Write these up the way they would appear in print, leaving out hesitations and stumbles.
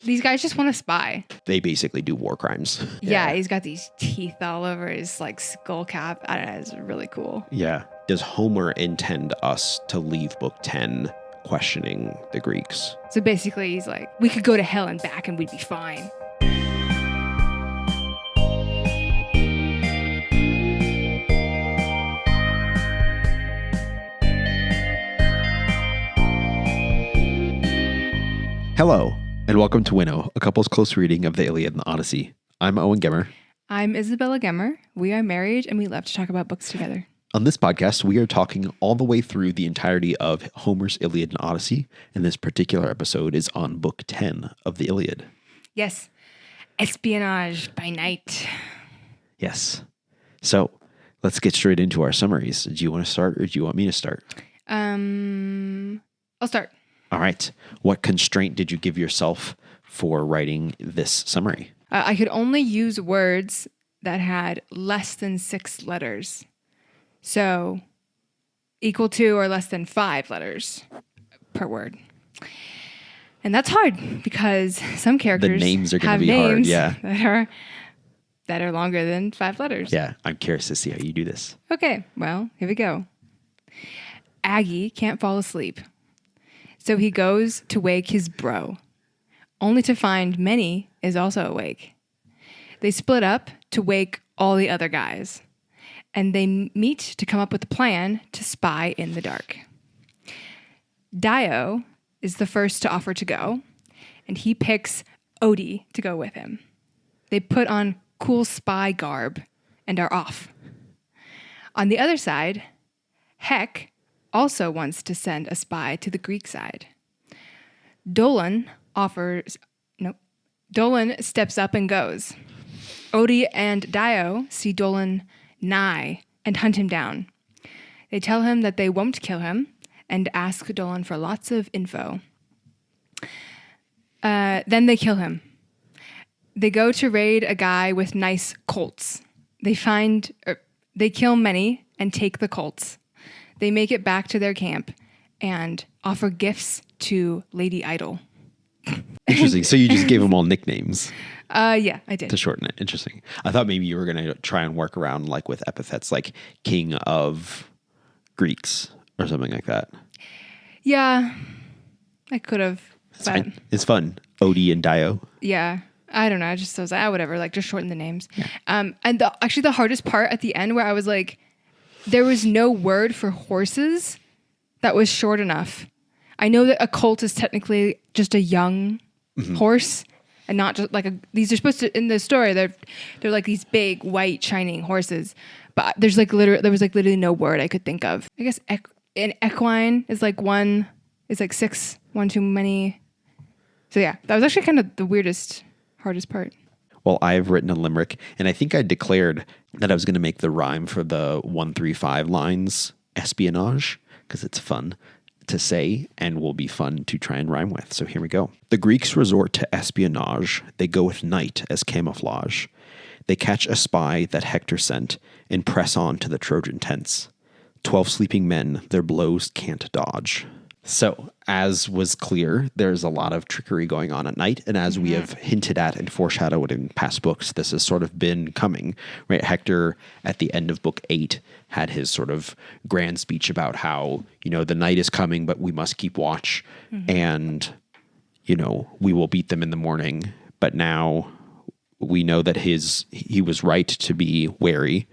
These guys just want to spy. They basically do war crimes. Yeah, he's got these teeth all over his like skull cap. I don't know, it's really cool. Yeah. Does Homer intend us to leave book 10 questioning the Greeks? So basically he's like, we could go to hell and back and we'd be fine. Hello, and welcome to Winnow, a couple's close reading of the Iliad and the Odyssey. I'm Owen Gemmer. I'm Isabella Gemmer. We are married and we love to talk about books together. On this podcast, we are talking all the way through the entirety of Homer's Iliad and Odyssey, and this particular episode is on book 10 of the Iliad. Yes, espionage by night. Yes. So let's get straight into our summaries. Do you want to start or do you want me to start? I'll start. All right. What constraint did you give yourself for writing this summary? I could only use words that had less than 6 letters. So equal to or less than 5 letters per word. And that's hard because some characters The names are going have to be hard, names yeah. that are longer than 5 letters. Yeah, I'm curious to see how you do this. Okay, well, here we go. Aggie can't fall asleep. So he goes to wake his bro, only to find Minnie is also awake. They split up to wake all the other guys, and they meet to come up with a plan to spy in the dark. Dio is the first to offer to go, and he picks Odie to go with him. They put on cool spy garb and are off. On the other side, Heck also wants to send a spy to the Greek side. Dolon steps up and goes. Odie and Dio see Dolon nigh and hunt him down. They tell him that they won't kill him and ask Dolon for lots of info. Then they kill him. They go to raid a guy with nice colts. They kill many and take the colts. They make it back to their camp and offer gifts to Lady Idol. Interesting. So you just gave them all nicknames. Yeah, I did. To shorten it. Interesting. I thought maybe you were going to try and work around like with epithets like King of Greeks or something like that. Yeah, I could have. It's fun. Odie and Dio. Yeah. I don't know. I just was like, whatever. Like, just shorten the names. Yeah. And actually the hardest part at the end where I was like, there was no word for horses that was short enough. I know that a colt is technically just a young horse and not just like these are supposed to, in the story, they're like these big white shining horses, but there was literally no word I could think of. I guess an equine is like one too many. So yeah, that was actually kind of the hardest part. Well, I've written a limerick, and I think I declared that I was going to make the rhyme for the 1-3-5 lines espionage, because it's fun to say and will be fun to try and rhyme with. So here we go. The Greeks resort to espionage. They go with night as camouflage. They catch a spy that Hector sent and press on to the Trojan tents. 12 sleeping men, their blows can't dodge. So, as was clear, there's a lot of trickery going on at night. And as we have hinted at and foreshadowed in past books, this has sort of been coming, right? Hector, at the end of book 8, had his sort of grand speech about how, the night is coming, but we must keep watch. And, we will beat them in the morning. But now we know that he was right to be wary,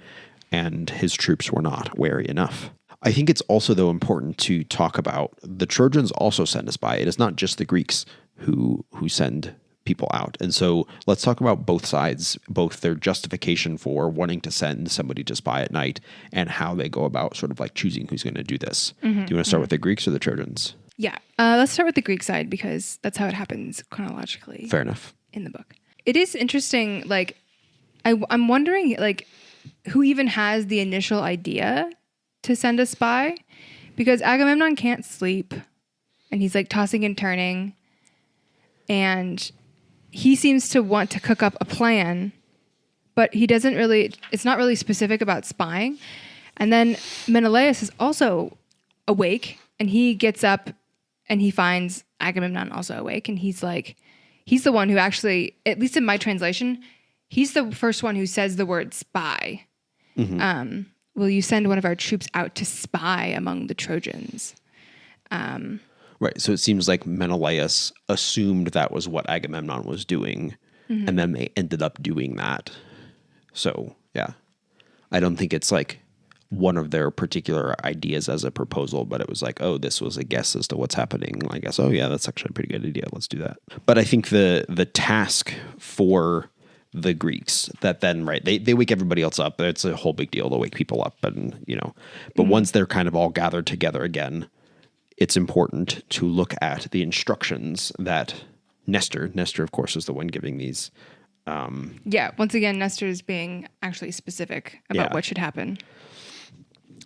and his troops were not wary enough. I think it's also, though, important to talk about the Trojans also send a spy. It is not just the Greeks who send people out. And so let's talk about both sides, both their justification for wanting to send somebody to spy at night and how they go about sort of like choosing who's going to do this. Do you want to start with the Greeks or the Trojans? Yeah. Let's start with the Greek side because that's how it happens chronologically. Fair enough. In the book. It is interesting. Like, I'm wondering, like, who even has the initial idea to send a spy, because Agamemnon can't sleep and he's like tossing and turning and he seems to want to cook up a plan, but it's not really specific about spying. And then Menelaus is also awake and he gets up and he finds Agamemnon also awake and he's like, he's the one who actually, at least in my translation, he's the first one who says the word spy. Will you send one of our troops out to spy among the Trojans? Right. So it seems like Menelaus assumed that was what Agamemnon was doing, and then they ended up doing that. So, yeah. I don't think it's like one of their particular ideas as a proposal, but it was like, oh, this was a guess as to what's happening. I guess, oh, yeah, that's actually a pretty good idea. Let's do that. But I think the task for the Greeks that then, right, they wake everybody else up. It's a whole big deal to wake people up. And, but once they're kind of all gathered together again, it's important to look at the instructions that Nestor, of course, is the one giving these. Once again, Nestor is being actually specific about what should happen.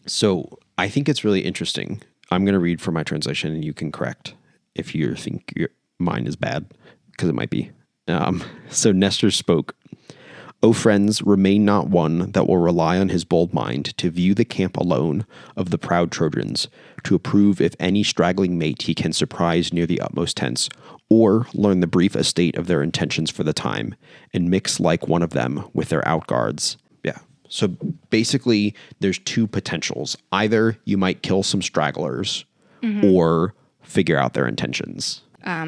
So I think it's really interesting. I'm going to read from my translation, and you can correct if you think mine is bad, because it might be. So Nestor spoke, "O friends, remain not one that will rely on his bold mind to view the camp alone of the proud Trojans, to approve if any straggling mate he can surprise near the utmost tents, or learn the brief estate of their intentions for the time, and mix like one of them with their outguards." Yeah. So basically, there's two potentials. Either you might kill some stragglers, or figure out their intentions.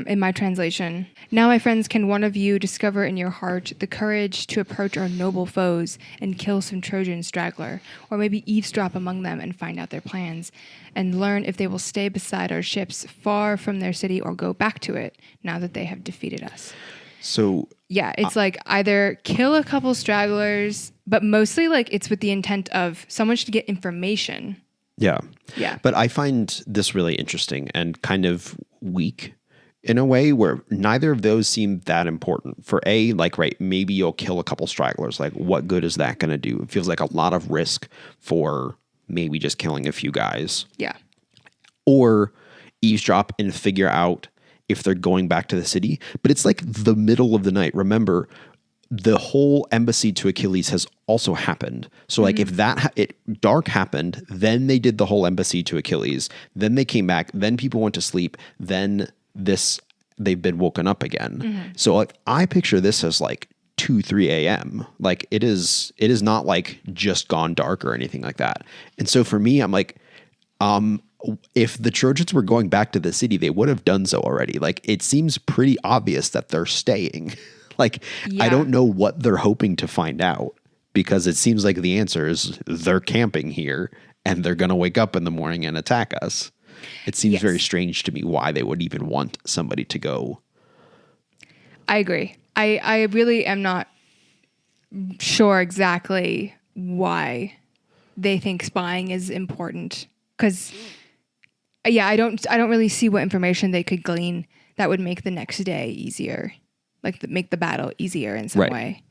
In my translation, "Now, my friends, can one of you discover in your heart the courage to approach our noble foes and kill some Trojan straggler, or maybe eavesdrop among them and find out their plans, and learn if they will stay beside our ships far from their city or go back to it now that they have defeated us?" So yeah, it's like either kill a couple stragglers, but mostly like it's with the intent of someone should get information. Yeah. Yeah. But I find this really interesting and kind of weak in a way where neither of those seem that important. For maybe you'll kill a couple stragglers. Like, what good is that going to do? It feels like a lot of risk for maybe just killing a few guys. Yeah. Or eavesdrop and figure out if they're going back to the city. But it's like the middle of the night. Remember, the whole embassy to Achilles has also happened. So like if dark happened, then they did the whole embassy to Achilles, then they came back, then people went to sleep, then they've been woken up again. So like I picture this as like 2-3 a.m. Like it is not like just gone dark or anything like that. And so for me, I'm like, if the Trojans were going back to the city, they would have done so already. Like it seems pretty obvious that they're staying. Like, I don't know what they're hoping to find out, because it seems like the answer is they're camping here and they're going to wake up in the morning and attack us. It seems very strange to me why they would even want somebody to go. I agree. I really am not sure exactly why they think spying is important, because I don't really see what information they could glean that would make the next day easier. Like make the battle easier in some way.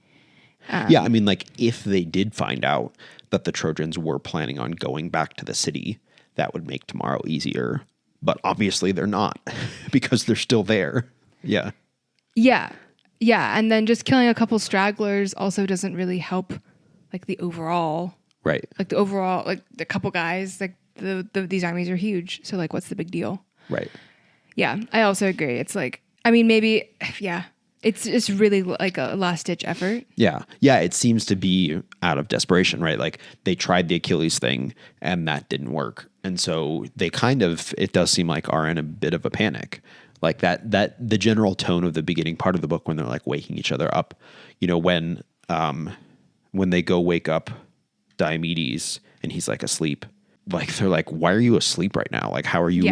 I mean, like if they did find out that the Trojans were planning on going back to the city, that would make tomorrow easier. But obviously they're not because they're still there. Yeah. Yeah. Yeah. And then just killing a couple stragglers also doesn't really help like the overall. Right. Like the overall, like the couple guys, like these armies are huge. So like, what's the big deal? Right. Yeah. I also agree. It's like, I mean, maybe, It's really like a last-ditch effort. Yeah. Yeah, it seems to be out of desperation, right? Like they tried the Achilles thing and that didn't work. And so they it does seem like are in a bit of a panic. Like that the general tone of the beginning part of the book when they're like waking each other up, when they go wake up Diomedes and he's like asleep, like they're like, "Why are you asleep right now? Like, how are you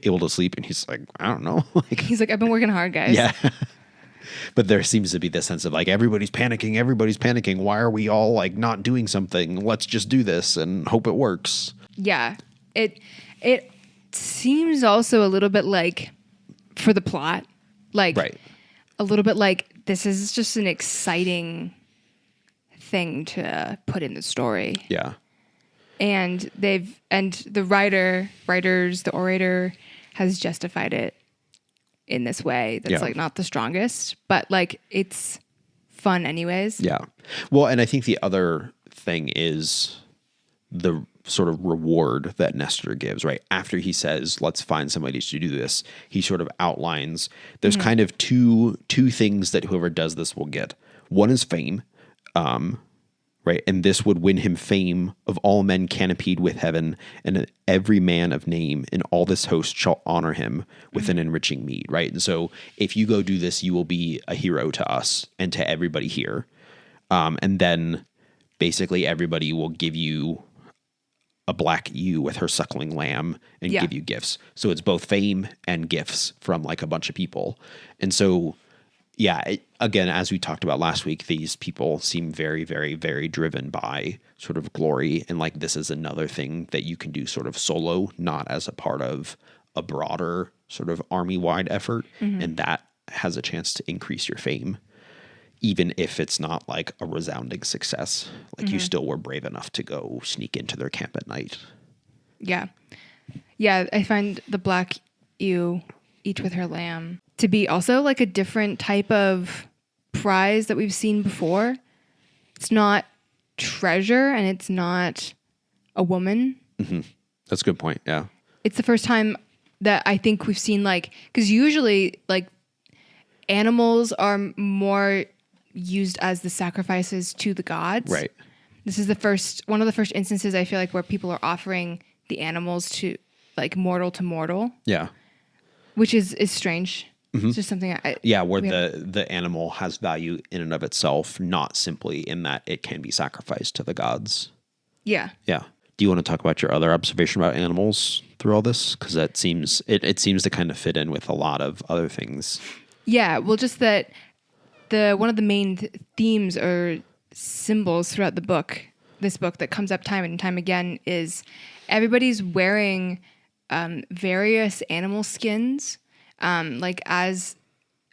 able to sleep?" And he's like, "I don't know." Like he's like, "I've been working hard, guys." Yeah. But there seems to be this sense of like, everybody's panicking. Why are we all like not doing something? Let's just do this and hope it works. Yeah. It seems also a little bit like for the plot, like a little bit like this is just an exciting thing to put in the story. Yeah. And the writers, the orator has justified it in this way that's like not the strongest, but like it's fun anyways. Yeah. Well, and I think the other thing is sort of reward that Nestor gives, right? After he says, let's find somebody to do this, he sort of outlines there's kind of two things that whoever does this will get. One is fame, right? And this would win him fame of all men canopied with heaven, and every man of name in all this host shall honor him with an enriching meed, right? And so if you go do this, you will be a hero to us and to everybody here. And then basically everybody will give you a black ewe with her suckling lamb and give you gifts. So it's both fame and gifts from like a bunch of people. And so, again, as we talked about last week, these people seem very, very, very driven by sort of glory. And like, this is another thing that you can do sort of solo, not as a part of a broader sort of army-wide effort. And that has a chance to increase your fame, even if it's not like a resounding success. Like you still were brave enough to go sneak into their camp at night. Yeah. Yeah, I find the black ewe, each with her lamb, to be also like a different type of prize that we've seen before. It's not treasure and it's not a woman. That's a good point. Yeah. It's the first time that I think we've seen like, because usually like animals are more used as the sacrifices to the gods. Right. This is one of the first instances I feel like where people are offering the animals to like mortal to mortal. Yeah. Which is strange. It's just something where the animal has value in and of itself, not simply in that it can be sacrificed to the gods. Yeah. Yeah. Do you want to talk about your other observation about animals through all this? Because that seems it seems to kind of fit in with a lot of other things. Yeah. Well, just that one of the main themes or symbols throughout this book that comes up time and time again is everybody's wearing various animal skins. Like as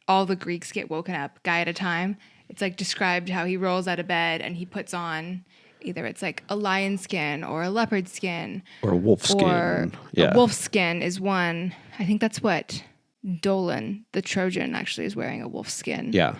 all the Greeks get woken up, guy at a time, it's like described how he rolls out of bed and he puts on either it's like a lion skin or a leopard skin. Or a wolf skin. Or a wolf skin is one. I think that's what Dolon, the Trojan, actually is wearing, a wolf skin. Yeah.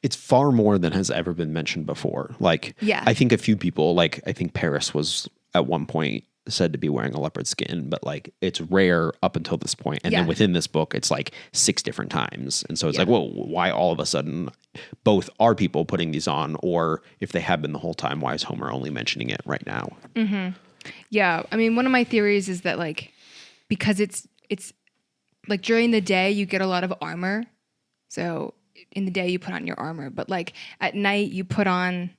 It's far more than has ever been mentioned before. Like, I think a few people, like I think Paris was at one point said to be wearing a leopard skin, but like it's rare up until this point. And then within this book, it's like 6 different times. And so it's like, whoa, why all of a sudden both are people putting these on, or if they have been the whole time, why is Homer only mentioning it right now? Yeah. I mean, one of my theories is that like, because it's like during the day you get a lot of armor. So in the day you put on your armor, but like at night you put on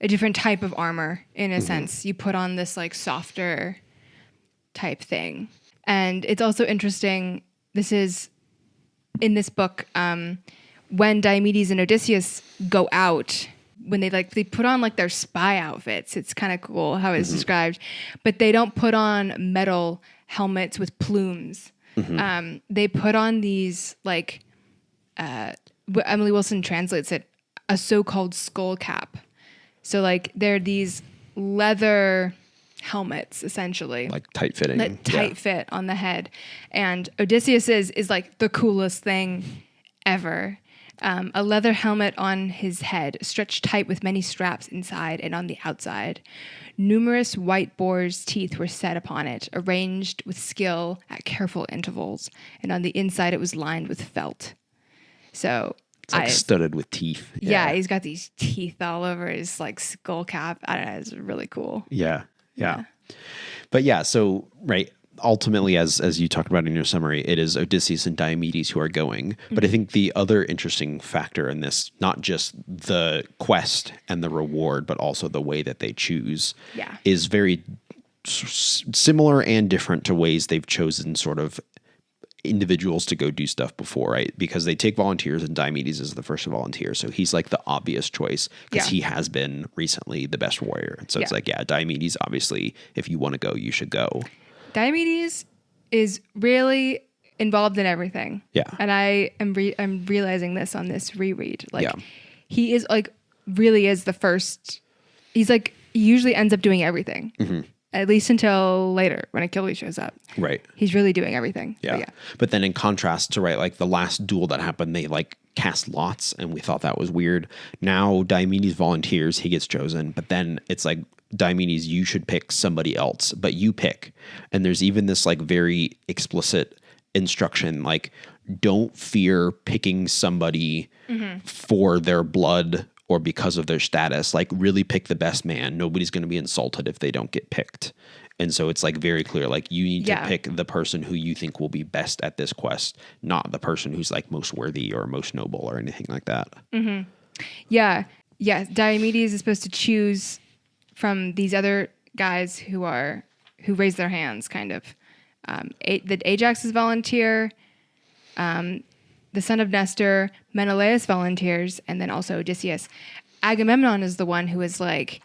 a different type of armor in a sense. You put on this like softer type thing. And it's also interesting, this is in this book, when Diomedes and Odysseus go out, when they put on like their spy outfits, it's kind of cool how it's described, but they don't put on metal helmets with plumes. They put on these like, Emily Wilson translates it, a so-called skull cap. So like they're these leather helmets essentially, like tight fitting, fit on the head. And Odysseus is like the coolest thing ever. A leather helmet on his head, stretched tight with many straps inside and on the outside. Numerous white boar's teeth were set upon it, arranged with skill at careful intervals, and on the inside it was lined with felt. So it's like studded with teeth. Yeah, he's got these teeth all over his like skull cap. I don't know, it's really cool. Yeah. But yeah, so right, ultimately, as you talked about in your summary, it is Odysseus and Diomedes who are going. But I think the other interesting factor in this, not just the quest and the reward, but also the way that they choose, is very similar and different to ways they've chosen sort of individuals to go do stuff before, right? Because they take volunteers, and Diomedes is the first volunteer. So he's like the obvious choice because he has been recently the best warrior. And so it's like, Diomedes, obviously, if you want to go, you should go. Diomedes is really involved in everything. Yeah. And I'm realizing this on this reread. Like he is like, really is the first, he's like, he usually ends up doing everything. At least until later when Achilles shows up. Right. He's really doing everything. Yeah. But then in contrast to, right, like the last duel that happened, they like cast lots, and we thought that was weird. Now Diomedes volunteers, he gets chosen, but then it's like, Diomedes, you should pick somebody else, but you pick. And there's even this like very explicit instruction, like, don't fear picking somebody for their blood or because of their status. Like, really pick the best man. Nobody's going to be insulted if they don't get picked. And so it's like very clear, like, you need to pick the person who you think will be best at this quest, not the person who's like most worthy or most noble or anything like that. Yeah. Diomedes is supposed to choose from these other guys who raise their hands, kind of. The Ajax is volunteer, the son of Nestor, Menelaus volunteers, and then also Odysseus. Agamemnon is the one who is like,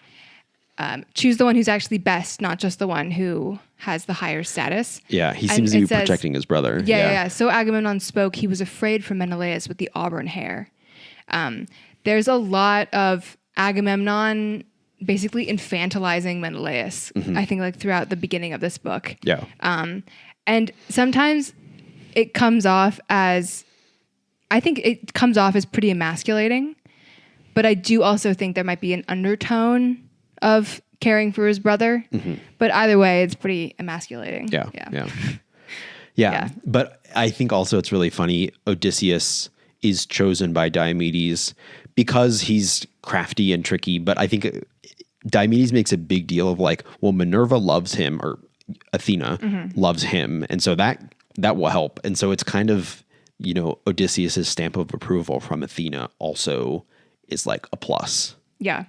choose the one who's actually best, not just the one who has the higher status. Yeah, he seems to be protecting his brother. Yeah. So Agamemnon spoke. He was afraid for Menelaus with the auburn hair. There's a lot of Agamemnon basically infantilizing Menelaus, I think, like throughout the beginning of this book. Yeah. And sometimes it comes off as, pretty emasculating, but I do also think there might be an undertone of caring for his brother. But either way, it's pretty emasculating. Yeah. But I think also it's really funny. Odysseus is chosen by Diomedes because he's crafty and tricky. But I think Diomedes makes a big deal of like, well, Minerva loves him, or Athena loves him. And so that will help. And so it's kind of, you know, Odysseus's stamp of approval from Athena also is like a plus. Yeah.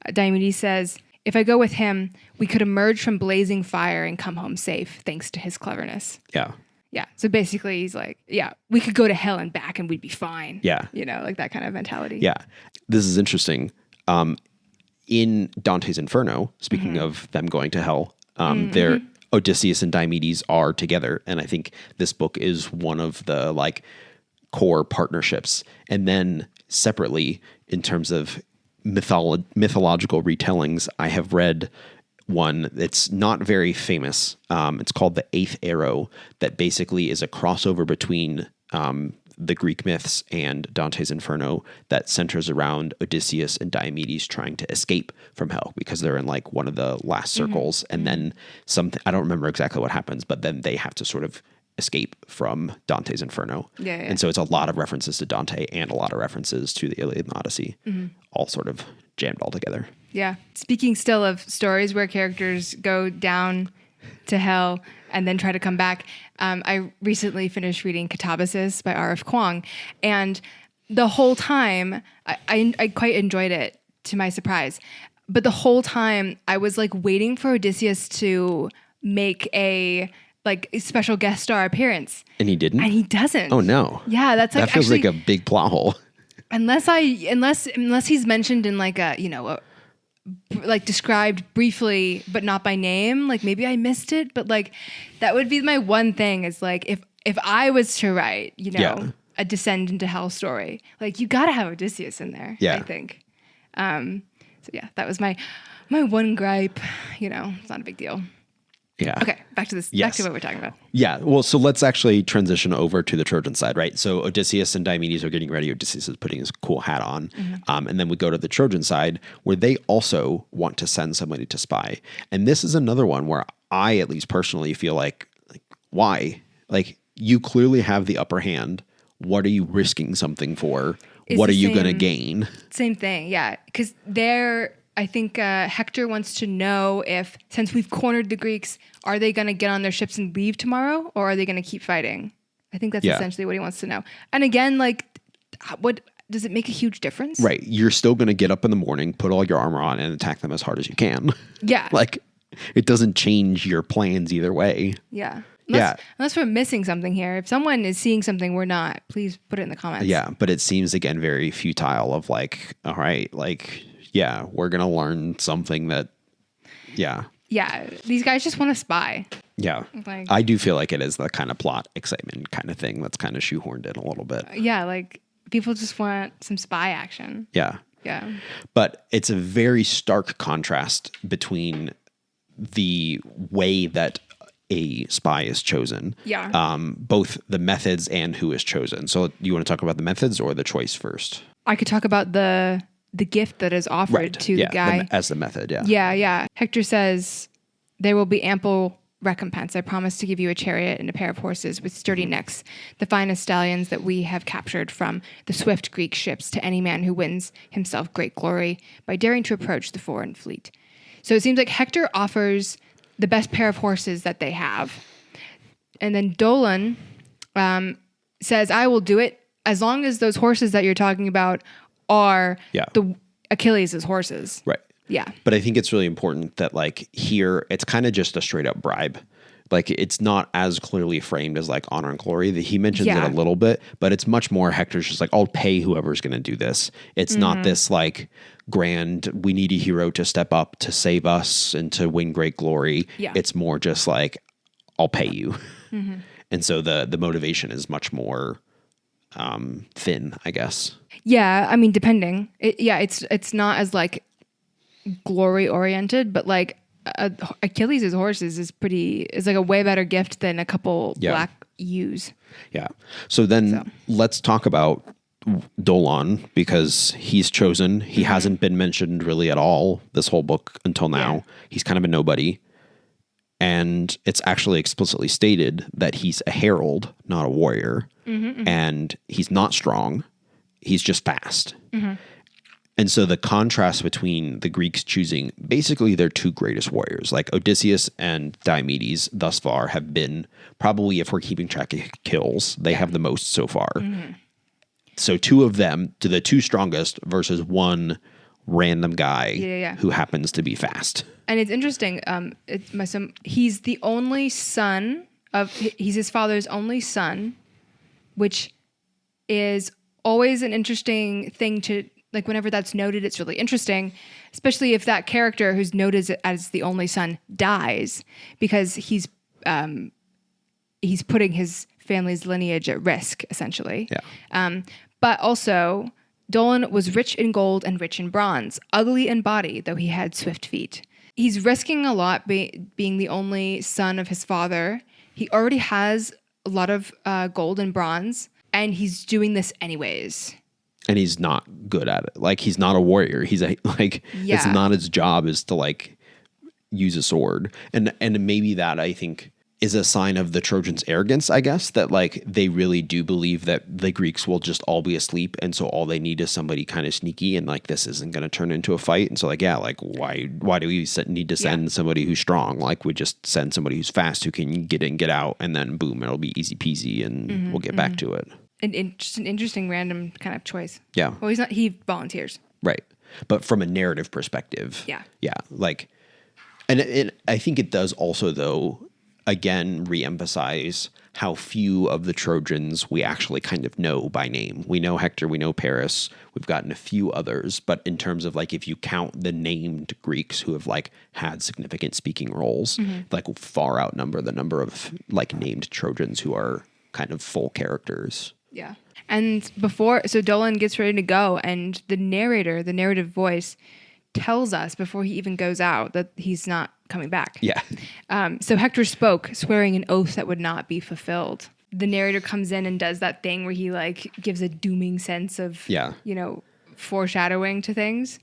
Diomedes says, if I go with him, we could emerge from blazing fire and come home safe, thanks to his cleverness. Yeah. So basically he's like, we could go to hell and back and we'd be fine. Yeah. You know, like that kind of mentality. Yeah. This is interesting. In Dante's Inferno, speaking of them going to hell, there Odysseus and Diomedes are together. And I think this book is one of the like core partnerships. And then separately, in terms of mythological retellings, I have read one that's not very famous. It's called The Eighth Arrow, that basically is a crossover between the Greek myths and Dante's Inferno, that centers around Odysseus and Diomedes trying to escape from hell because they're in like one of the last circles. And then something, I don't remember exactly what happens, but then they have to sort of escape from Dante's Inferno. And so it's a lot of references to Dante and a lot of references to the Iliad and Odyssey, all sort of jammed all together. Yeah. Speaking still of stories where characters go down to hell and then try to come back, I recently finished reading Catabasis by R.F. Kuang, and the whole time, I quite enjoyed it, to my surprise. But the whole time, I was like waiting for Odysseus to make a special guest star appearance. And he didn't? And he doesn't. Oh, no. Yeah, that's like, that feels actually, like a big plot hole. Unless he's mentioned in like a, you know, like described briefly, but not by name. Like maybe I missed it, but like that would be my one thing is like, if I was to write, you know, a descend into hell story, like you got to have Odysseus in there, I think. So yeah, that was my one gripe, you know, it's not a big deal. Yeah. Okay, back to this. Back to what we're talking about. Yeah. Well, so let's actually transition over to the Trojan side, right? So Odysseus and Diomedes are getting ready. Odysseus is putting his cool hat on. And then we go to the Trojan side where they also want to send somebody to spy. And this is another one where I, at least personally, feel like why? Like, you clearly have the upper hand. What are you risking something for? What are you going to gain? Same thing. Yeah. Because I think Hector wants to know if, since we've cornered the Greeks, are they going to get on their ships and leave tomorrow, or are they going to keep fighting? I think that's essentially what he wants to know. And again, like, what does it make a huge difference? Right. You're still going to get up in the morning, put all your armor on, and attack them as hard as you can. Yeah. Like, it doesn't change your plans either way. Yeah. Unless we're missing something here. If someone is seeing something we're not, please put it in the comments. Yeah, but it seems, again, very futile of like, all right, like, yeah, we're going to learn something that, Yeah, these guys just want to spy. Yeah. Like, I do feel like it is the kind of plot excitement kind of thing that's kind of shoehorned in a little bit. Yeah, like people just want some spy action. Yeah. Yeah. But it's a very stark contrast between the way that a spy is chosen. Yeah. Both the methods and who is chosen. So you want to talk about the methods or the choice first? I could talk about the gift that is offered to the guy. As the method, yeah. Yeah. Hector says, there will be ample recompense. I promise to give you a chariot and a pair of horses with sturdy necks, the finest stallions that we have captured from the swift Greek ships, to any man who wins himself great glory by daring to approach the foreign fleet. So it seems like Hector offers the best pair of horses that they have. And then Dolon says, I will do it as long as those horses that you're talking about are the Achilles' horses. Right. Yeah. But I think it's really important that like here, it's kind of just a straight up bribe. Like it's not as clearly framed as like honor and glory. That he mentions it a little bit, but it's much more Hector's just like, I'll pay whoever's going to do this. It's not this like grand, we need a hero to step up to save us and to win great glory. Yeah. It's more just like, I'll pay you. And so the motivation is much more thin, I guess. Yeah. I mean, depending. It's not as like glory oriented, but like Achilles' horses is like a way better gift than a couple black ewes. Yeah. So then let's talk about Dolon, because he's chosen. He hasn't been mentioned really at all this whole book until now. Yeah. He's kind of a nobody. And it's actually explicitly stated that he's a herald, not a warrior. And he's not strong. He's just fast. And so the contrast between the Greeks choosing basically their two greatest warriors, like Odysseus and Diomedes thus far have been probably, if we're keeping track of kills, they have the most so far. So two of them to the two strongest versus one random guy who happens to be fast. And it's interesting. He's the only son he's his father's only son, which is always an interesting thing to, like, whenever that's noted, it's really interesting, especially if that character who's noted as the only son dies, because he's putting his family's lineage at risk, essentially. Yeah. But also, Dolon was rich in gold and rich in bronze, ugly in body, though he had swift feet. He's risking a lot being the only son of his father. He already has a lot of gold and bronze, and he's doing this anyways. And he's not good at it. Like, he's not a warrior. He's it's not his job is to like use a sword. And maybe that, I think, is a sign of the Trojans' arrogance, I guess, that like they really do believe that the Greeks will just all be asleep. And so all they need is somebody kind of sneaky, and like this isn't going to turn into a fight. And so like, why do we need to send somebody who's strong? Like, we just send somebody who's fast, who can get in, get out, and then boom, it'll be easy peasy and we'll get back to it. And just an interesting random kind of choice. Yeah. Well, he volunteers. Right. But from a narrative perspective. Yeah. Yeah. Like, and I think it does also, though, again, reemphasize how few of the Trojans we actually kind of know by name. We know Hector, we know Paris, we've gotten a few others, but in terms of like, if you count the named Greeks who have like had significant speaking roles, like far outnumber the number of like named Trojans who are kind of full characters. Yeah. And so Dolon gets ready to go, and the narrative voice tells us before he even goes out that he's not coming back. Yeah. So Hector spoke, swearing an oath that would not be fulfilled. The narrator comes in and does that thing where he like gives a dooming sense of, foreshadowing to things.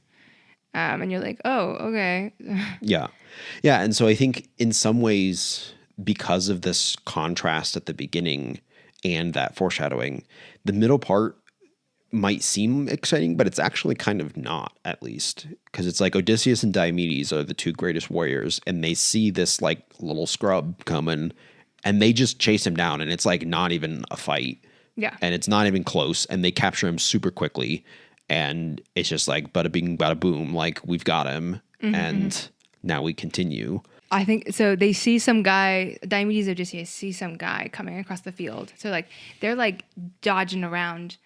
And you're like, oh, okay. Yeah. Yeah. And so I think in some ways, because of this contrast at the beginning and that foreshadowing, the middle part might seem exciting, but it's actually kind of not, at least, because it's like Odysseus and Diomedes are the two greatest warriors, and they see this like little scrub coming, and they just chase him down, and it's like not even a fight. Yeah. And it's not even close, and they capture him super quickly, and it's just like bada bing, bada boom, like we've got him, and now we continue. I think so. They see some guy, Diomedes and Odysseus see some guy coming across the field. So like they're like dodging around,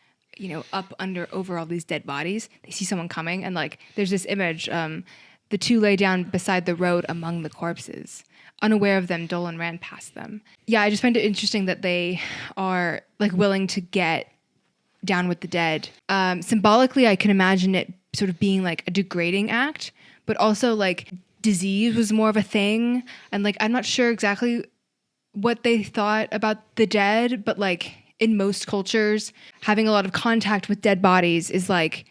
up over all these dead bodies. They see someone coming, and like there's this image. The two lay down beside the road among the corpses. Unaware of them, Dolon ran past them. Yeah, I just find it interesting that they are like willing to get down with the dead. Symbolically, I can imagine it sort of being like a degrading act, but also like disease was more of a thing, and like I'm not sure exactly what they thought about the dead, but like in most cultures, having a lot of contact with dead bodies is like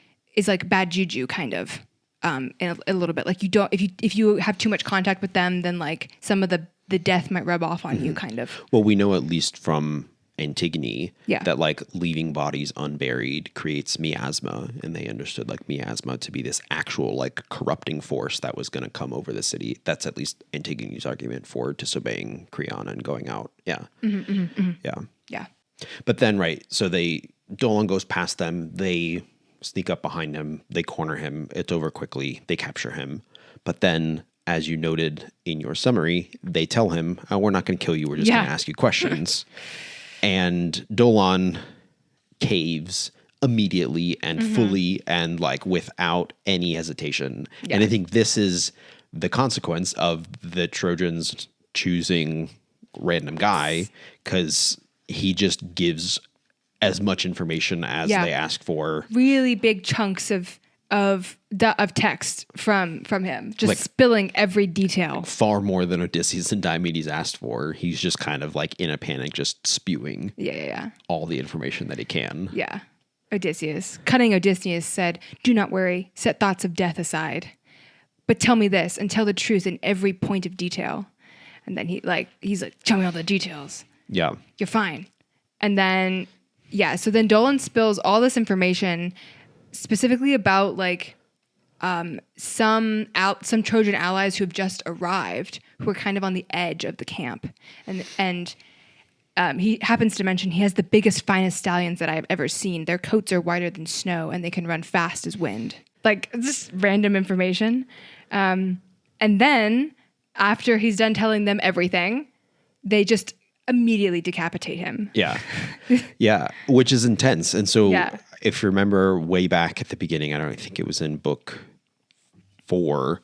bad juju kind of. In a little bit, like you don't, if you have too much contact with them, then like some of the death might rub off on you, kind of. Well, we know at least from Antigone Yeah. that like leaving bodies unburied creates miasma, and they understood like miasma to be this actual like corrupting force that was going to come over the city. That's at least Antigone's argument for disobeying Creon and going out. Yeah. Yeah. Yeah. But then, right, so Dolon goes past them, they sneak up behind him, they corner him, it's over quickly, they capture him. But then, as you noted in your summary, they tell him, oh, we're not going to kill you, we're just going to ask you questions. And Dolon caves immediately and fully and like without any hesitation. Yeah. And I think this is the consequence of the Trojans choosing random guy, because he just gives as much information as they ask for. Really big chunks of text from him, just like, spilling every detail. Far more than Odysseus and Diomedes asked for. He's just kind of like in a panic, just spewing all the information that he can. Yeah. Cunning Odysseus said, "Do not worry, set thoughts of death aside. But tell me this, and tell the truth in every point of detail." And then he's like, "Tell me all the details." Yeah. You're fine. And then so then Dolon spills all this information specifically about like some Trojan allies who have just arrived, who are kind of on the edge of the camp. And he happens to mention he has the biggest, finest stallions that I've ever seen. Their coats are whiter than snow and they can run fast as wind. Like just random information. And then after he's done telling them everything, they just immediately decapitate him. Yeah. Yeah. Which is intense. And so if you remember way back at the beginning, I don't think it was in book 4,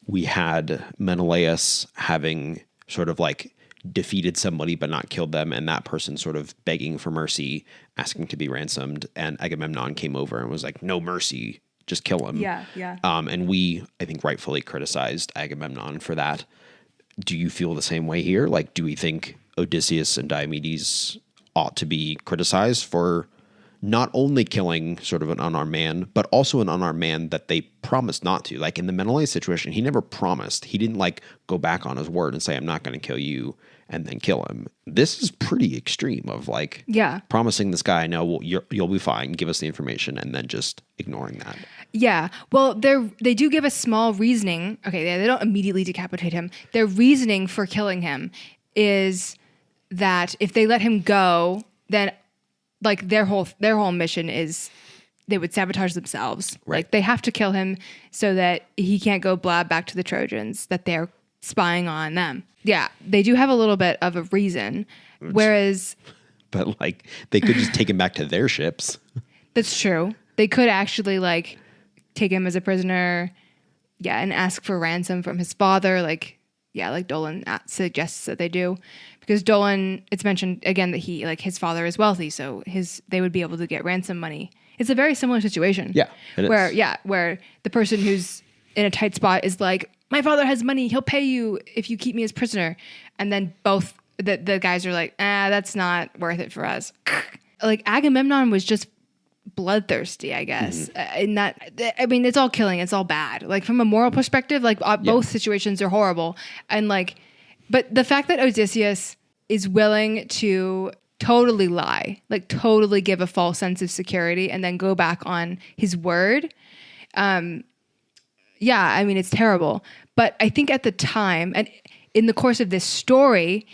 we had Menelaus having sort of like defeated somebody but not killed them, and that person sort of begging for mercy, asking to be ransomed, and Agamemnon came over and was like, no mercy, just kill him. Yeah, yeah. And we, I think, rightfully criticized Agamemnon for that. Do you feel the same way here? Like, do we think Odysseus and Diomedes ought to be criticized for not only killing sort of an unarmed man, but also an unarmed man that they promised not to? Like in the Menelaus situation, he never promised. He didn't like go back on his word and say, I'm not going to kill you, and then kill him. This is pretty extreme of like promising this guy, no, well, you'll be fine, give us the information, and then just ignoring that. Yeah. Well, they do give a small reasoning. Okay, they don't immediately decapitate him. Their reasoning for killing him is that if they let him go, then like their whole mission is they would sabotage themselves. Right. Like they have to kill him so that he can't go blab back to the Trojans that they're spying on them. Yeah, they do have a little bit of a reason. Whereas, but like they could just take him back to their ships. That's true. They could actually like take him as a prisoner, and ask for ransom from his father, like Dolon suggests that they do, because Dolon, it's mentioned again that he like his father is wealthy, so they would be able to get ransom money. It's a very similar situation. Yeah, where the person who's in a tight spot is like, my father has money, he'll pay you if you keep me as prisoner, and then both the guys are like, that's not worth it for us. Like Agamemnon was just bloodthirsty, I guess. In that, I mean, it's all killing, it's all bad. Like from a moral perspective, like both situations are horrible, and like, but the fact that Odysseus is willing to totally lie, like totally give a false sense of security, and then go back on his word. I mean, it's terrible. But I think at the time, and in the course of this story,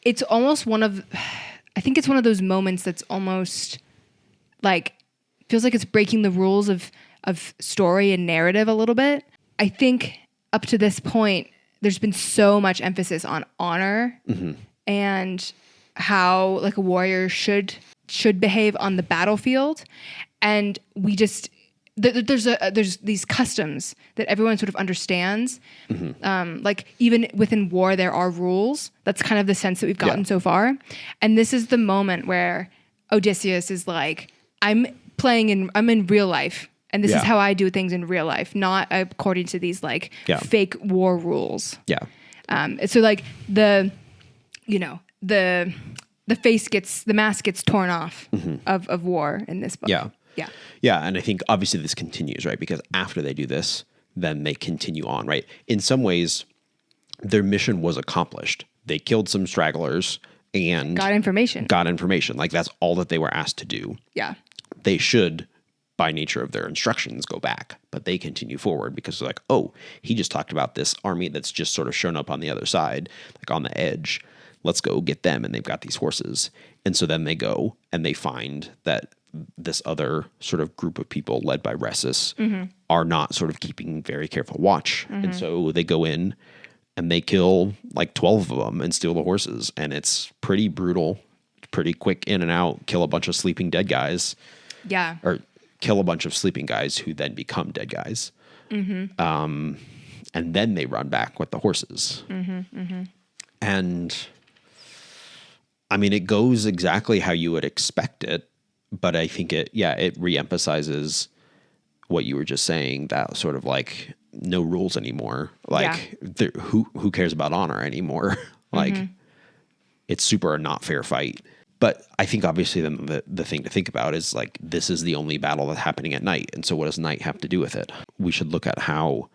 it's almost one of those moments that's almost like, feels like it's breaking the rules of story and narrative a little bit. I think up to this point, there's been so much emphasis on honor and how like a warrior should behave on the battlefield. And we just, there's these customs that everyone sort of understands. Like even within war, there are rules. That's kind of the sense that we've gotten so far. And this is the moment where Odysseus is like, I'm in real life, and this is how I do things in real life, not according to these like fake war rules. Yeah. So like the the mask gets torn off of war in this book. Yeah. Yeah. Yeah. And I think obviously this continues, right? Because after they do this, then they continue on, right? In some ways, their mission was accomplished. They killed some stragglers and Got information. Like that's all that they were asked to do. Yeah. They should, by nature of their instructions, go back, but they continue forward because they're like, oh, he just talked about this army that's just sort of shown up on the other side, like on the edge. Let's go get them. And they've got these horses. And so then they go and they find that this other sort of group of people led by Rhesus are not sort of keeping very careful watch. And so they go in and they kill like 12 of them and steal the horses. And it's pretty brutal, pretty quick in and out, kill a bunch of sleeping dead guys. Yeah. Or kill a bunch of sleeping guys who then become dead guys. And then they run back with the horses. And I mean, it goes exactly how you would expect it, but I think it reemphasizes what you were just saying, that sort of like no rules anymore. Like who cares about honor anymore? Like it's super a not fair fight. But I think obviously the thing to think about is like, this is the only battle that's happening at night. And so what does night have to do with it? We should look at how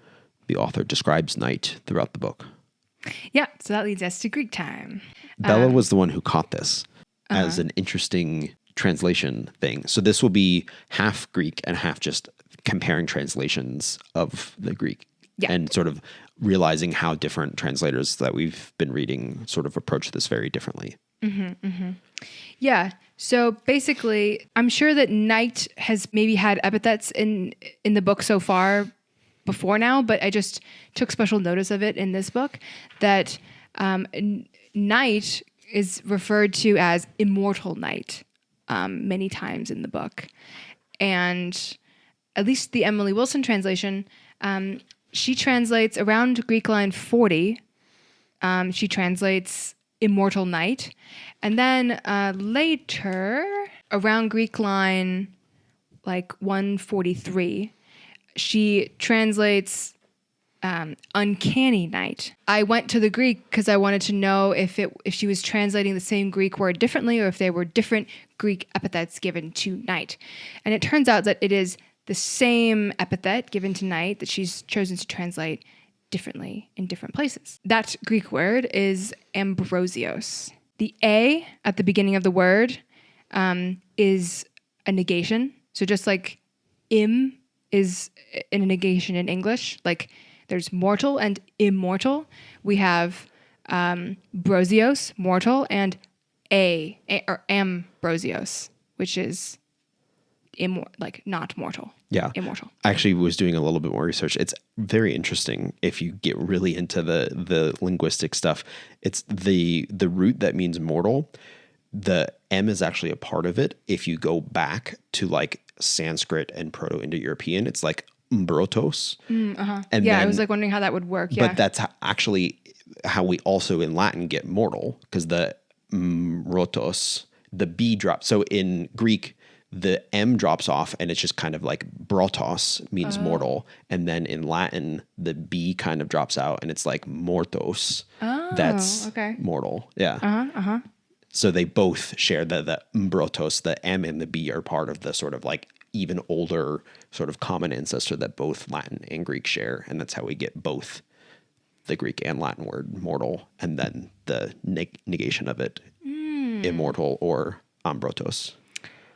the author describes night throughout the book. Yeah. So that leads us to Greek time. Bella was the one who caught this as an interesting translation thing. So this will be half Greek and half just comparing translations of the Greek and sort of realizing how different translators that we've been reading sort of approach this very differently. Yeah. So basically, I'm sure that night has maybe had epithets in the book so far before now, but I just took special notice of it in this book that night is referred to as immortal night many times in the book. And at least the Emily Wilson translation, she translates around Greek line 40. She translates immortal night. And then later, around Greek line like 143, she translates uncanny night. I went to the Greek because I wanted to know if she was translating the same Greek word differently or if there were different Greek epithets given to night. And it turns out that it is the same epithet given to night that she's chosen to translate differently in different places. That Greek word is ambrosios. The A at the beginning of the word is a negation. So just like im is a negation in English, like there's mortal and immortal. We have brosios, mortal, and or ambrosios, which is not mortal. Yeah. Immortal. I actually was doing a little bit more research. It's very interesting if you get really into the linguistic stuff. It's the root that means mortal. The M is actually a part of it. If you go back to like Sanskrit and Proto-Indo-European, it's like mbrotos. And I was like wondering how that would work. Yeah. But that's actually how we also in Latin get mortal, because the mbrotos, the B drops. So in Greek, the M drops off and it's just kind of like brotos means mortal. And then in Latin, the B kind of drops out and it's like mortos. That's mortal. Yeah. So they both share the mbrotos, the M and the B are part of the sort of like even older sort of common ancestor that both Latin and Greek share. And that's how we get both the Greek and Latin word mortal and then the negation of it, immortal or ambrotos.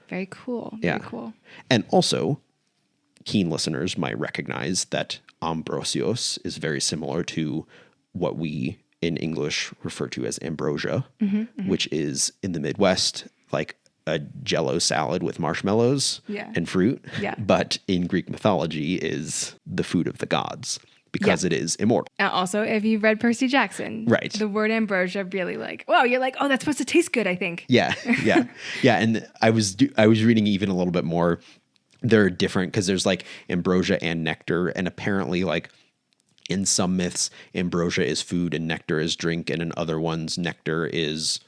Very cool. Yeah. Very cool. And also, keen listeners might recognize that ambrosios is very similar to what we in English refer to as ambrosia, which is in the Midwest like a Jell-O salad with marshmallows and fruit. Yeah. But in Greek mythology is the food of the gods because it is immortal. Also, if you've read Percy Jackson, right, the word ambrosia really you're like, oh, that's supposed to taste good, I think. Yeah. And I was reading even a little bit more. They're different because there's like ambrosia and nectar, and apparently like in some myths, ambrosia is food and nectar is drink, and in other ones, nectar is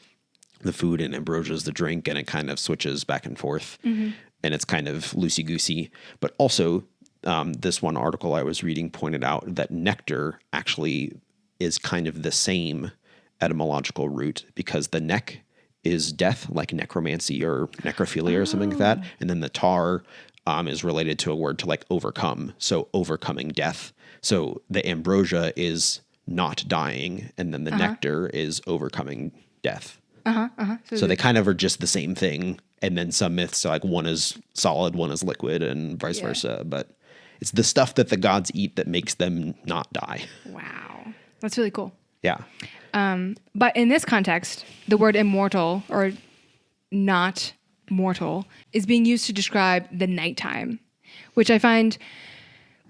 the food and ambrosia is the drink, and it kind of switches back and forth, and it's kind of loosey-goosey. But also, this one article I was reading pointed out that nectar actually is kind of the same etymological root because the neck is death, like necromancy or necrophilia or something like that. And then the tar is related to a word to like overcome. So overcoming death. So the ambrosia is not dying. And then the nectar is overcoming death. So they kind of are just the same thing. And then some myths are like one is solid, one is liquid, and vice versa. But it's the stuff that the gods eat that makes them not die. Wow. That's really cool. Yeah. But in this context, the word immortal or not mortal is being used to describe the nighttime, which I find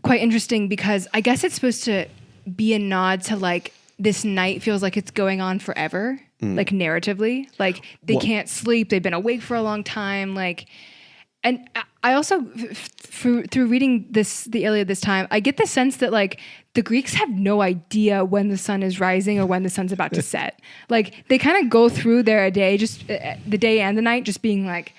quite interesting because I guess it's supposed to be a nod to like this night feels like it's going on forever, like narratively, like they can't sleep. They've been awake for a long time. Like, and I also, through reading the Iliad this time, I get the sense that like the Greeks have no idea when the sun is rising or when the sun's about to set. Like they kind of go through their day, just the day and the night, just being like,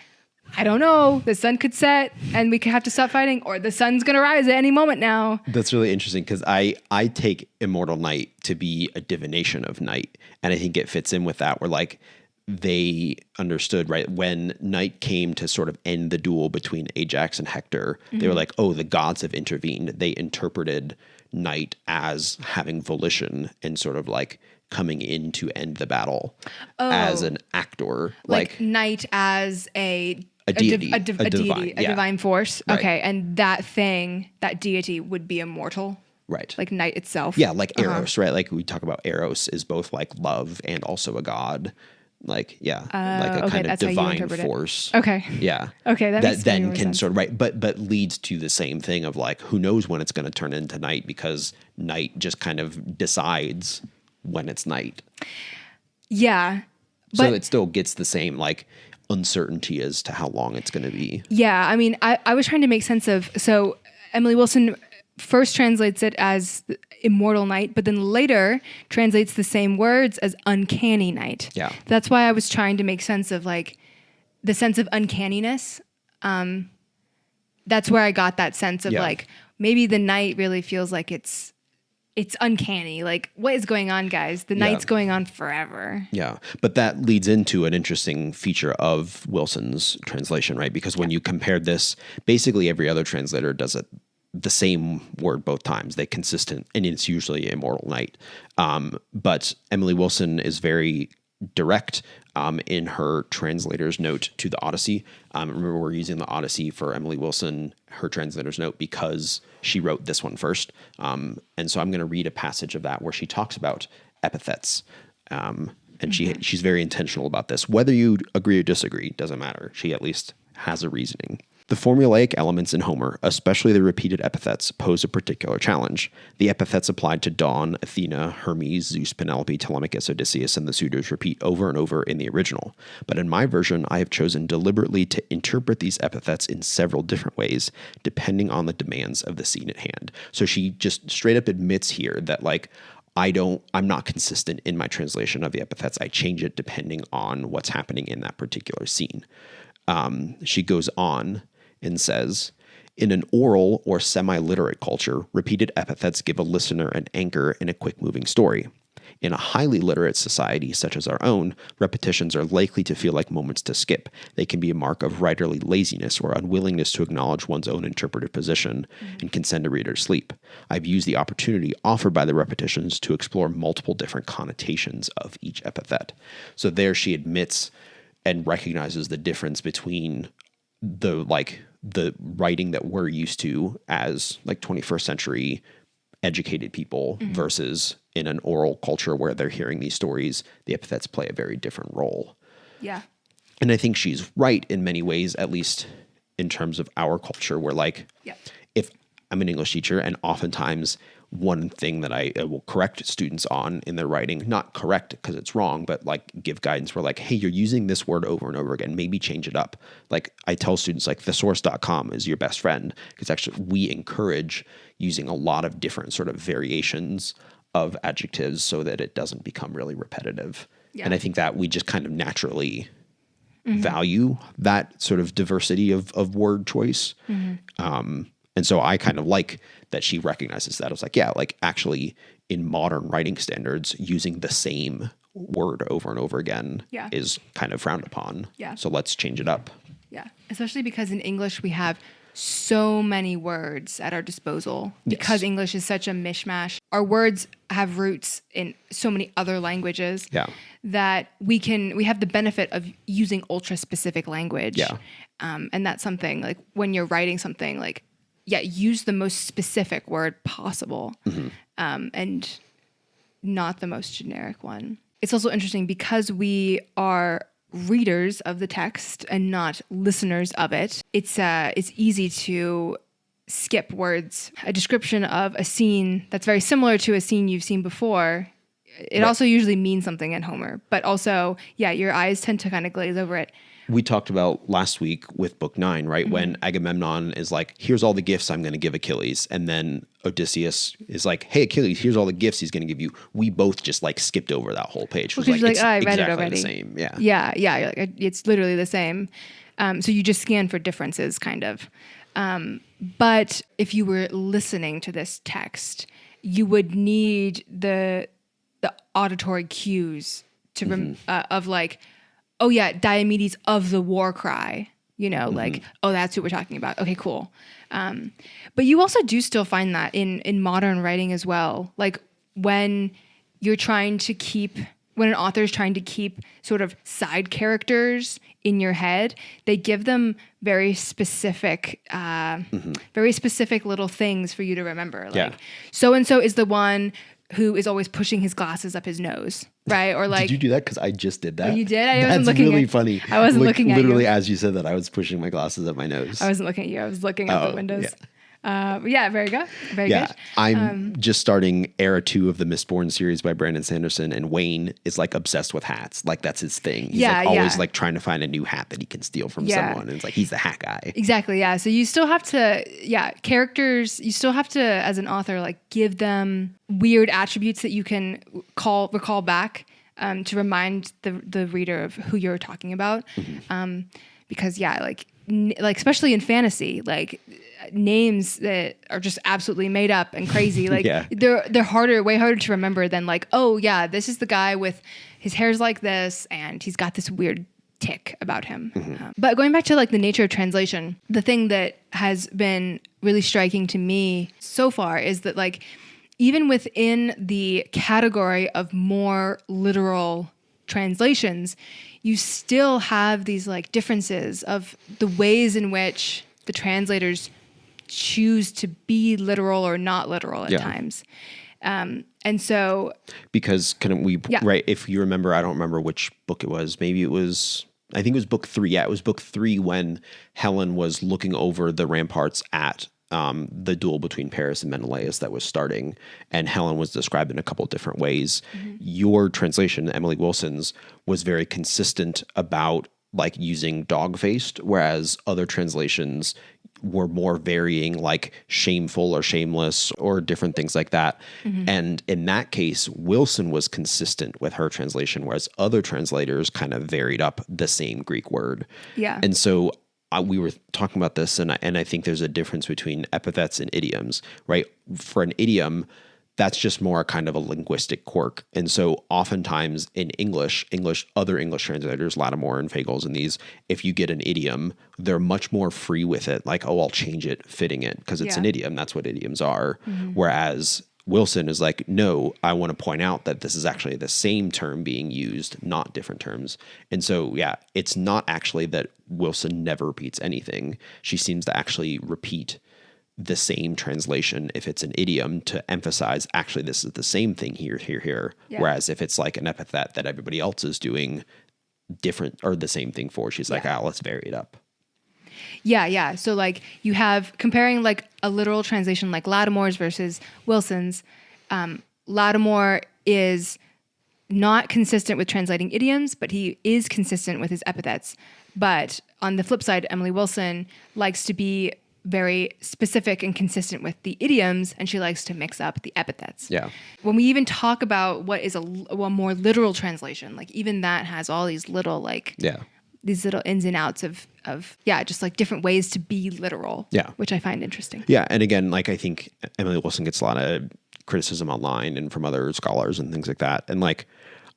I don't know, the sun could set and we could have to stop fighting, or the sun's going to rise at any moment now. That's really interesting because I take immortal night to be a divination of night. And I think it fits in with that where like they understood, right, when night came to sort of end the duel between Ajax and Hector, they were like, oh, the gods have intervened. They interpreted night as having volition and sort of like coming in to end the battle as an actor. Like night as a deity, a divine force. Right. Okay. And that thing, that deity would be immortal. Right. Like night itself. Yeah. Like Eros, right? Like we talk about Eros is both like love and also a god. Like, like a kind of divine force. Okay. Yeah. Okay. That then can sort of, right. But leads to the same thing of like, who knows when it's going to turn into night because night just kind of decides when it's night. Yeah. So it still gets the same like uncertainty as to how long it's going to be. Yeah. I mean, I was trying to make sense of, so Emily Wilson first translates it as immortal night, but then later translates the same words as uncanny night. Yeah. That's why I was trying to make sense of like the sense of uncanniness. That's where I got that sense of like, maybe the night really feels like it's uncanny. Like, what is going on, guys? The night's going on forever. Yeah. But that leads into an interesting feature of Wilson's translation, right? Because when you compared this, basically every other translator does it the same word both times. They consistent, and it's usually immortal night. But Emily Wilson is very direct in her translator's note to the Odyssey. Remember, we're using the Odyssey for Emily Wilson, her translator's note, because she wrote this one first. And so I'm going to read a passage of that where she talks about epithets. And she's very intentional about this. Whether you agree or disagree, doesn't matter. She at least has a reasoning. The formulaic elements in Homer, especially the repeated epithets, pose a particular challenge. The epithets applied to Dawn, Athena, Hermes, Zeus, Penelope, Telemachus, Odysseus, and the suitors repeat over and over in the original. But in my version, I have chosen deliberately to interpret these epithets in several different ways, depending on the demands of the scene at hand. So she just straight up admits here that, like, I'm not consistent in my translation of the epithets. I change it depending on what's happening in that particular scene. She goes on and says, in an oral or semi-literate culture, repeated epithets give a listener an anchor in a quick-moving story. In a highly literate society such as our own, repetitions are likely to feel like moments to skip. They can be a mark of writerly laziness or unwillingness to acknowledge one's own interpretive position and can send a reader to sleep. I've used the opportunity offered by the repetitions to explore multiple different connotations of each epithet. So there she admits and recognizes the difference between the writing that we're used to as like 21st century educated people versus in an oral culture where they're hearing these stories, the epithets play a very different role. Yeah. And I think she's right in many ways, at least in terms of our culture, where like, if I'm an English teacher and oftentimes one thing that I will correct students on in their writing, not correct because it's wrong, but like give guidance where like, hey, you're using this word over and over again, maybe change it up. Like I tell students like thesaurus.com is your best friend because actually we encourage using a lot of different sort of variations of adjectives so that it doesn't become really repetitive. Yeah. And I think that we just kind of naturally value that sort of diversity of word choice. And so I kind of like that she recognizes that. I was like, yeah, like actually in modern writing standards, using the same word over and over again Yeah. is kind of frowned upon. Yeah. So let's change it up. Yeah. Especially because in English we have so many words at our disposal because English is such a mishmash. Our words have roots in so many other languages that we have the benefit of using ultra specific language. Yeah. And that's something like when you're writing something like, use the most specific word possible and not the most generic one. It's also interesting because we are readers of the text and not listeners of it. It's easy to skip words. A description of a scene that's very similar to a scene you've seen before, it also usually means something in Homer, but also, your eyes tend to kind of glaze over it. We talked about last week with book 9, right? When Agamemnon is like, here's all the gifts I'm going to give Achilles. And then Odysseus is like, hey, Achilles, here's all the gifts he's going to give you. We both just like skipped over that whole page. Because you're like, I read it exactly already. The same. Yeah. Yeah. You're like, it's literally the same. So you just scan for differences kind of. But if you were listening to this text, you would need the auditory cues to of like, oh yeah, Diomedes of the war cry, like, oh, that's who we're talking about. Okay, cool. But you also do still find that in modern writing as well. Like when an author is trying to keep sort of side characters in your head, they give them very specific little things for you to remember. Like so-and-so is the one who is always pushing his glasses up his nose, right? Or like, did you do that? Because I just did that. Oh, you did? I wasn't That's looking really funny. I wasn't looking at you. Literally, as you said that, I was pushing my glasses up my nose. I wasn't looking at you. I was looking out the windows. Very good. Very good. I'm just starting Era 2 of the Mistborn series by Brandon Sanderson, and Wayne is like obsessed with hats. Like that's his thing. He's like always like trying to find a new hat that he can steal from someone. And it's like he's the hat guy. Exactly. Yeah. So you still have to, characters. You still have to, as an author, like give them weird attributes that you can recall back to remind the reader of who you're talking about. Because like especially in fantasy, like names that are just absolutely made up and crazy, like they're way harder to remember than like, oh yeah, this is the guy with his hair's like this and he's got this weird tick about him. But going back to like the nature of translation, the thing that has been really striking to me so far is that like even within the category of more literal translations, you still have these like differences of the ways in which the translators choose to be literal or not literal at times. And so because right, if you remember, I don't remember which book it was. Maybe it was, I think it was book 3. Yeah, it was book 3 when Helen was looking over the ramparts at the duel between Paris and Menelaus that was starting, and Helen was described in a couple of different ways. Your translation, Emily Wilson's, was very consistent about like using dog-faced, whereas other translations were more varying, like shameful or shameless or different things like that. And in that case, Wilson was consistent with her translation, whereas other translators kind of varied up the same Greek word. Yeah. And so we were talking about this, and I think there's a difference between epithets and idioms, right? For an idiom, that's just more kind of a linguistic quirk. And so oftentimes in English, other English translators, Lattimore and Fagles and these, if you get an idiom, they're much more free with it. Like, oh, I'll change it, fitting it, because it's an idiom. That's what idioms are. Whereas Wilson is like, no, I want to point out that this is actually the same term being used, not different terms. And so, it's not actually that Wilson never repeats anything. She seems to actually repeat the same translation if it's an idiom to emphasize actually this is the same thing here. Whereas if it's like an epithet that everybody else is doing different or the same thing for, she's like, let's vary it up. Yeah. So like you have comparing like a literal translation like Lattimore's versus Wilson's. Lattimore is not consistent with translating idioms, but he is consistent with his epithets. But on the flip side, Emily Wilson likes to be very specific and consistent with the idioms, and she likes to mix up the epithets. Yeah. When we even talk about what is a more literal translation, like even that has all these little these little ins and outs of just like different ways to be literal. Yeah. Which I find interesting. Yeah. And again, like I think Emily Wilson gets a lot of criticism online and from other scholars and things like that. And like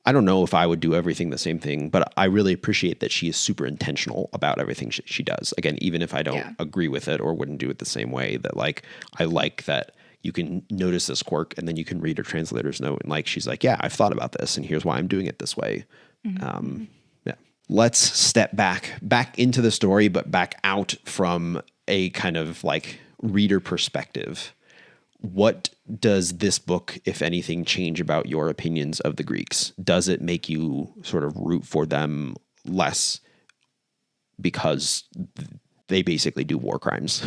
I don't know if I would do everything the same thing, but I really appreciate that she is super intentional about everything she does. Again, even if I don't agree with it or wouldn't do it the same way, that like, I like that you can notice this quirk and then you can read her translator's note and like, she's like, yeah, I've thought about this and here's why I'm doing it this way. Yeah. Let's step back into the story, but back out from a kind of like reader perspective. What does this book, if anything, change about your opinions of the Greeks? Does it make you sort of root for them less because they basically do war crimes?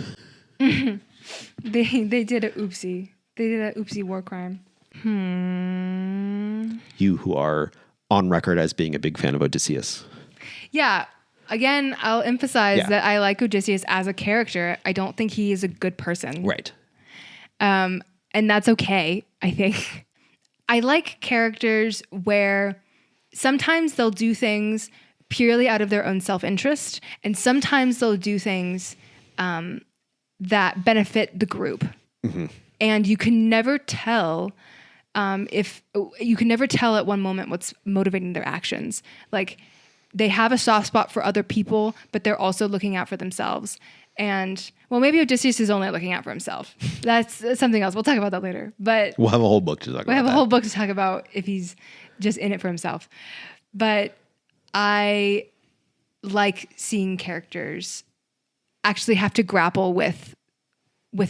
They did a oopsie. They did an oopsie war crime. You who are on record as being a big fan of Odysseus. Yeah. Again, I'll emphasize that I like Odysseus as a character. I don't think he is a good person. Right. And that's okay, I think. I like characters where sometimes they'll do things purely out of their own self-interest, and sometimes they'll do things that benefit the group. Mm-hmm. And you can never tell at one moment what's motivating their actions. Like, they have a soft spot for other people, but they're also looking out for themselves. And, well, maybe Odysseus is only looking out for himself. That's something else. We'll talk about that later. But we'll have a whole book to talk about. We'll have a whole book to talk about if he's just in it for himself. But I like seeing characters actually have to grapple with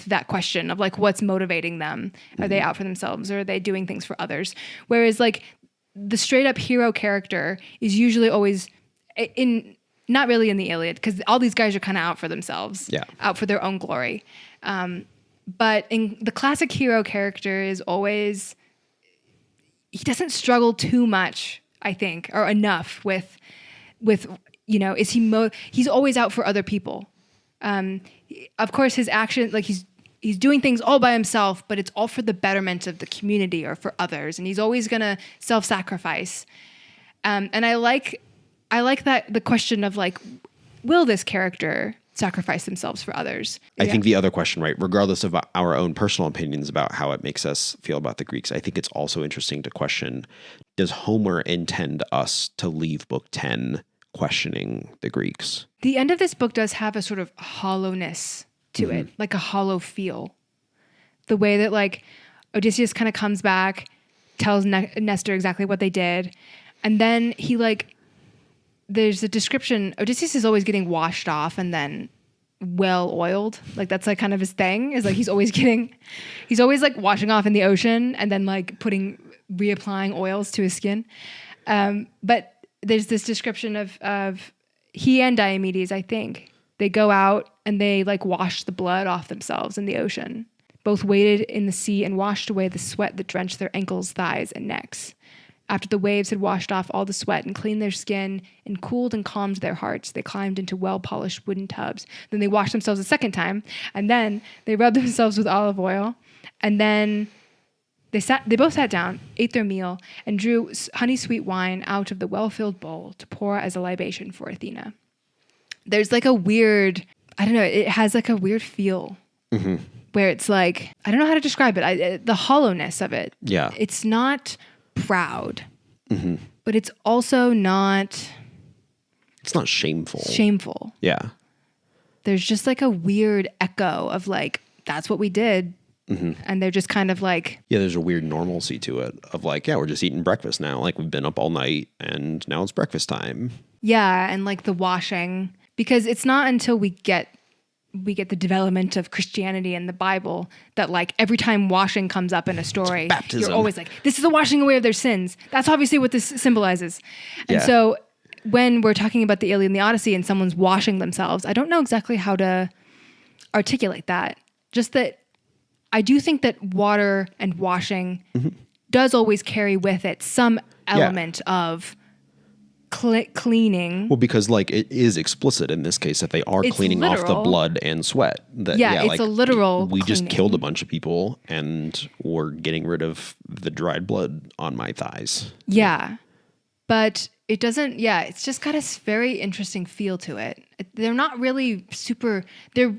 that question of like, what's motivating them? Are they out for themselves, or are they doing things for others? Whereas like the straight up hero character is usually always not really in the Iliad, because all these guys are kind of out for themselves, out for their own glory. But in the classic hero character is always, he doesn't struggle too much, I think, or enough with he's always out for other people. Of course, his action, like he's doing things all by himself, but it's all for the betterment of the community or for others, and he's always gonna self-sacrifice. And I like that the question of like, will this character sacrifice themselves for others? I think the other question, right, regardless of our own personal opinions about how it makes us feel about the Greeks, I think it's also interesting to question, does Homer intend us to leave book 10 questioning the Greeks? The end of this book does have a sort of hollowness to it, like a hollow feel. The way that like Odysseus kind of comes back, tells Nestor exactly what they did, and then he like, there's a description, Odysseus is always getting washed off and then well oiled. Like that's like kind of his thing, is like he's always like washing off in the ocean and then like reapplying oils to his skin. But there's this description of he and Diomedes, I think, they go out and they like wash the blood off themselves in the ocean. Both waded in the sea and washed away the sweat that drenched their ankles, thighs, and necks. After the waves had washed off all the sweat and cleaned their skin and cooled and calmed their hearts, they climbed into well-polished wooden tubs. Then they washed themselves a second time, and then they rubbed themselves with olive oil, and then they both sat down, ate their meal, and drew honey-sweet wine out of the well-filled bowl to pour as a libation for Athena. There's like a weird, I don't know, it has like a weird feel where it's like, I don't know how to describe it, the hollowness of it. Yeah. It's not proud, but it's also not... It's not shameful. Shameful. Yeah. There's just like a weird echo of like, that's what we did. And they're just kind of like... Yeah, there's a weird normalcy to it of like, yeah, we're just eating breakfast now. Like we've been up all night and now it's breakfast time. Yeah, and like the washing. Because it's not until we get the development of Christianity and the Bible that like every time washing comes up in a story, baptism. You're always like, this is the washing away of their sins. That's obviously what this symbolizes. And so when we're talking about the Iliad and the Odyssey and someone's washing themselves, I don't know exactly how to articulate that. Just that I do think that water and washing does always carry with it some element of cleaning. Well, because like it is explicit in this case that they are cleaning off the blood and sweat. That, it's like, a literal we cleaning. just killed a bunch of people and we're getting rid of the dried blood on my thighs. Yeah. But it doesn't, it's just got a very interesting feel to it. They're not really super, they're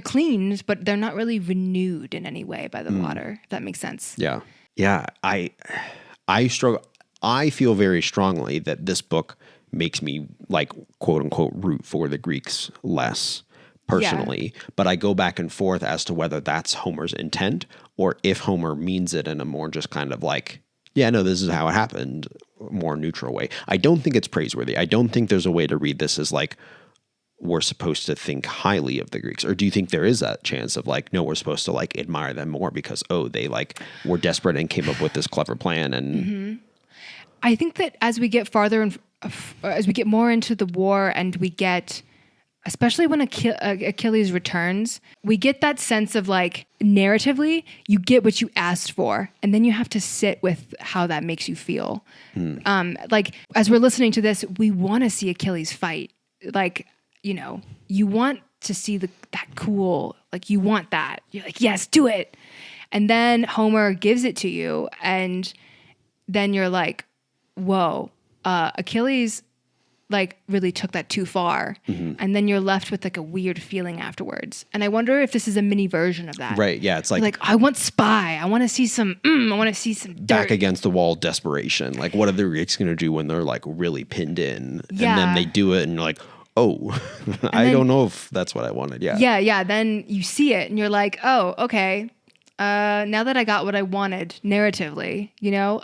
cleaned, but they're not really renewed in any way by the water, if that makes sense. Yeah. Yeah. I struggle. I feel very strongly that this book makes me like quote unquote root for the Greeks less personally, but I go back and forth as to whether that's Homer's intent or if Homer means it in a more just kind of like, yeah, no, this is how it happened, more neutral way. I don't think it's praiseworthy. I don't think there's a way to read this as like, we're supposed to think highly of the Greeks? Or do you think there is that chance of like, no, we're supposed to like admire them more because, oh, they like were desperate and came up with this clever plan? And I think that as we get farther and as we get more into the war and we get, especially when Achilles returns, we get that sense of like narratively, you get what you asked for, and then you have to sit with how that makes you feel. Like as we're listening to this, we want to see Achilles fight. Like, you know, you want to see that cool, like you want that. You're like, yes, do it. And then Homer gives it to you, and then you're like, whoa, Achilles like really took that too far. And then you're left with like a weird feeling afterwards. And I wonder if this is a mini version of that. right, yeah, it's like I want spy. I want to see some, I want to see some dirt. back against the wall desperation. Like, what are the Greeks going to do when they're like really pinned in? Yeah. And then they do it and you're like, oh, I don't know if that's what I wanted. Yeah. Yeah. Then you see it and you're like, oh, okay. Now that I got what I wanted narratively, you know,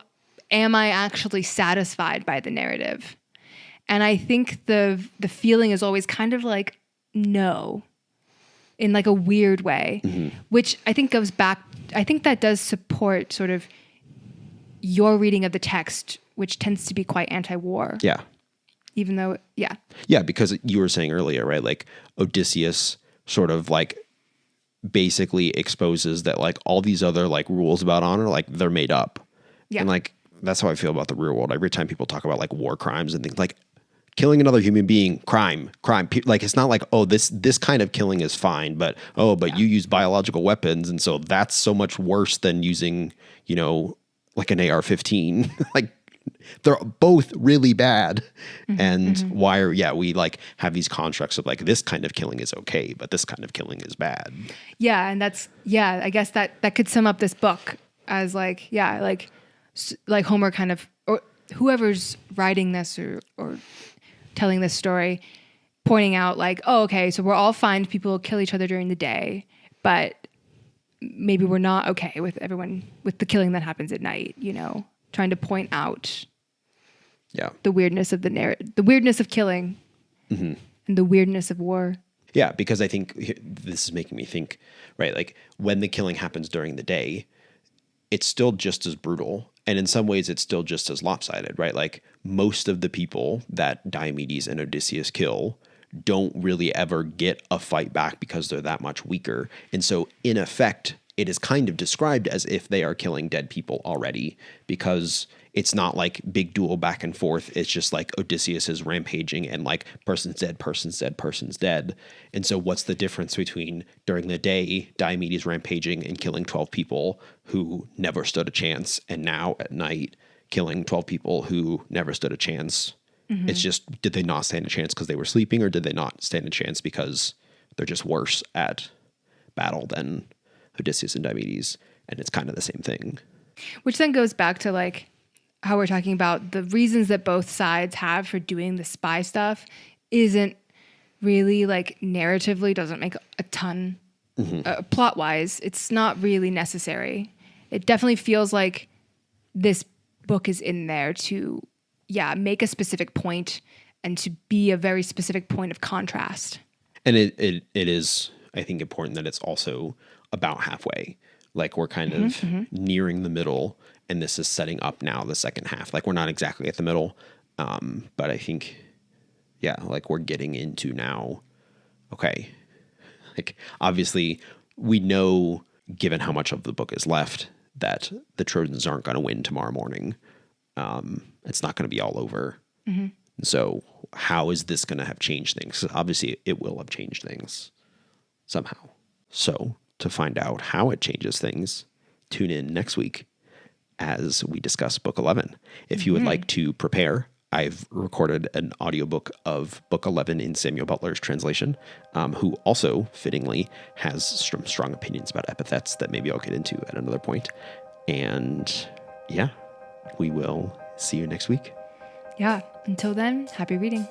am I actually satisfied by the narrative? And I think the feeling is always kind of like, no, in like a weird way, which I think goes back. I think that does support sort of your reading of the text, which tends to be quite anti-war. Yeah. Even though, yeah. Yeah, because you were saying earlier, right? Like Odysseus sort of like basically exposes that like all these other like rules about honor, like they're made up. Yeah. And like, that's how I feel about the real world. Every time people talk about like war crimes and things like killing another human being, crime. Like, it's not like, oh, this kind of killing is fine, but you use biological weapons. And so that's so much worse than using, you know, like an AR-15. Like, they're both really bad. And why are, we like have these constructs of like, this kind of killing is okay, but this kind of killing is bad. Yeah. And that's, I guess that could sum up this book as like, like Homer kind of, or whoever's writing this or telling this story, pointing out like, oh, okay, so we're all fine. People kill each other during the day, but maybe we're not okay with everyone, with the killing that happens at night, you know, trying to point out the weirdness of the weirdness of killing and the weirdness of war. Yeah, because I think this is making me think, right, like when the killing happens during the day, it's still just as brutal. And in some ways, it's still just as lopsided, right? Like most of the people that Diomedes and Odysseus kill don't really ever get a fight back because they're that much weaker. And so in effect, it is kind of described as if they are killing dead people already, because it's not like big duel back and forth. It's just like Odysseus is rampaging and like person's dead, person's dead, person's dead. And so what's the difference between during the day, Diomedes rampaging and killing 12 people who never stood a chance, and now at night killing 12 people who never stood a chance? It's just, did they not stand a chance because they were sleeping, or did they not stand a chance because they're just worse at battle than Odysseus and Diomedes? And it's kind of the same thing. Which then goes back to like how we're talking about the reasons that both sides have for doing the spy stuff isn't really like narratively, doesn't make a ton plot wise. It's not really necessary. It definitely feels like this book is in there to make a specific point and to be a very specific point of contrast. And it is, I think, important that it's also about halfway. Like we're kind of nearing the middle, and this is setting up now the second half. Like we're not exactly at the middle, but I think, like we're getting into now. Okay, like obviously we know, given how much of the book is left, that the Trojans aren't going to win tomorrow morning. It's not going to be all over. So how is this going to have changed things? Obviously it will have changed things somehow. So to find out how it changes things, tune in next week as we discuss Book 11. If you would like to prepare, I've recorded an audiobook of Book 11 in Samuel Butler's translation, who also, fittingly, has some strong opinions about epithets that maybe I'll get into at another point. And we will see you next week. Yeah. Until then, happy reading.